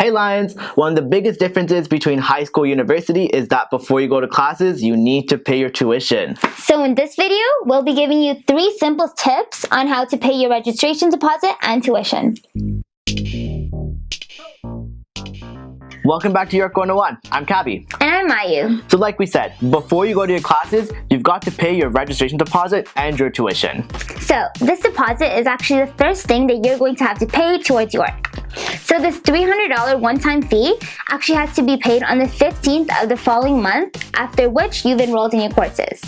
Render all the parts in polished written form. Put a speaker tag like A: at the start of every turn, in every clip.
A: Hey Lions! One of the biggest differences between high school and university is that before you go to classes, you need to pay your tuition.
B: So in this video, we'll be giving you 3 simple tips on how to pay your registration deposit and tuition.
A: Welcome back to York 101. I'm Kabi.
B: And I'm Mayu.
A: So like we said, before you go to your classes, you've got to pay your registration deposit and your tuition.
B: So this deposit is actually the first thing that you're going to have to pay towards York. So this $300 one-time fee actually has to be paid on the 15th of the following month, after which you've enrolled in your courses.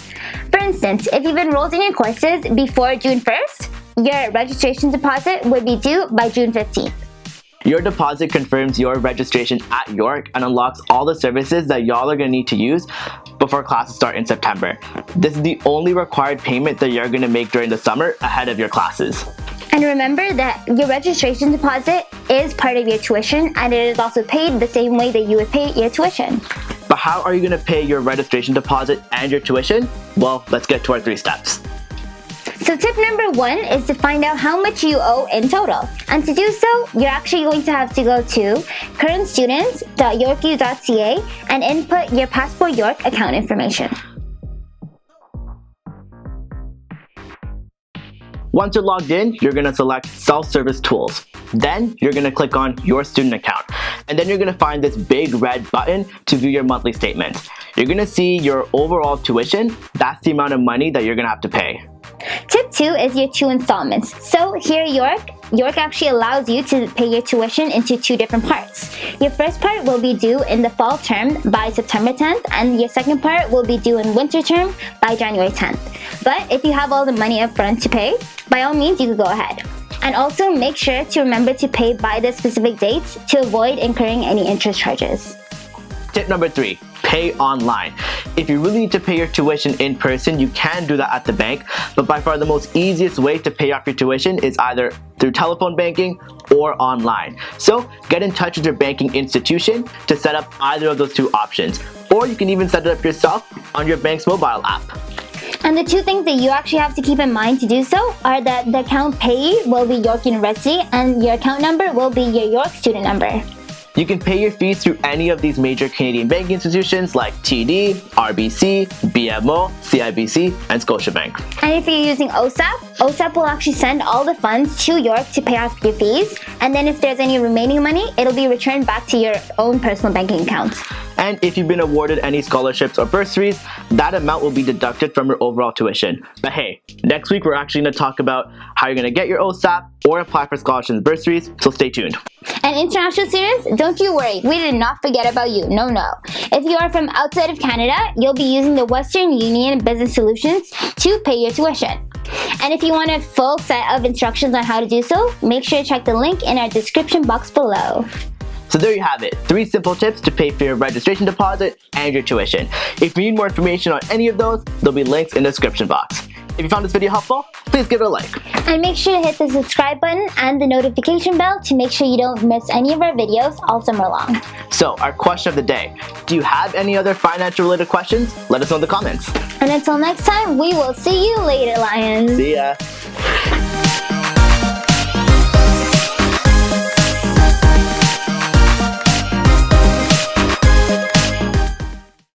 B: For instance, if you've enrolled in your courses before June 1st, your registration deposit would be due by June 15th.
A: Your deposit confirms your registration at York and unlocks all the services that y'all are going to need to use before classes start in September. This is the only required payment that you're going to make during the summer ahead of your classes.
B: And remember that your registration deposit is part of your tuition, and it is also paid the same way that you would pay your tuition.
A: But how are you going to pay your registration deposit and your tuition? Well, let's get to our 3 steps.
B: So tip number 1 is to find out how much you owe in total. And to do so, you're actually going to have to go to currentstudents.yorku.ca and input your Passport York account information.
A: Once you're logged in, you're going to select Self-Service Tools. Then you're going to click on Your Student Account. And then you're going to find this big red button to view your monthly statement. You're going to see your overall tuition. That's the amount of money that you're going to have to pay.
B: Tip 2 is your 2 installments. So here at York actually allows you to pay your tuition into 2 different parts. Your first part will be due in the fall term by September 10th, and your second part will be due in winter term by January 10th. But if you have all the money up front to pay, by all means you can go ahead. And also make sure to remember to pay by the specific dates to avoid incurring any interest charges.
A: Tip number 3, pay online. If you really need to pay your tuition in person, you can do that at the bank, but by far the most easiest way to pay off your tuition is either through telephone banking or online. So get in touch with your banking institution to set up either of those 2 options, or you can even set it up yourself on your bank's mobile app.
B: And the 2 things that you actually have to keep in mind to do so are that the account payee will be York University and your account number will be your York student number.
A: You can pay your fees through any of these major Canadian banking institutions like TD, RBC, BMO, CIBC, and Scotiabank.
B: And if you're using OSAP will actually send all the funds to York to pay off your fees, and then if there's any remaining money, it'll be returned back to your own personal banking account.
A: And if you've been awarded any scholarships or bursaries, that amount will be deducted from your overall tuition. But hey, next week we're actually going to talk about how you're going to get your OSAP or apply for scholarships and bursaries, so stay tuned.
B: And international students, don't you worry, we did not forget about you, no. If you are from outside of Canada, you'll be using the Western Union Business Solutions to pay your tuition. And if you want a full set of instructions on how to do so, make sure to check the link in our description box below.
A: So there you have it, 3 simple tips to pay for your registration deposit and your tuition. If you need more information on any of those, there'll be links in the description box. If you found this video helpful, please give it a like. And
B: make sure to hit the subscribe button and the notification bell to make sure you don't miss any of our videos all summer long.
A: So our question of the day, do you have any other financial related questions? Let us know in the comments.
B: And until next time, we will see you later, Lions.
A: See ya.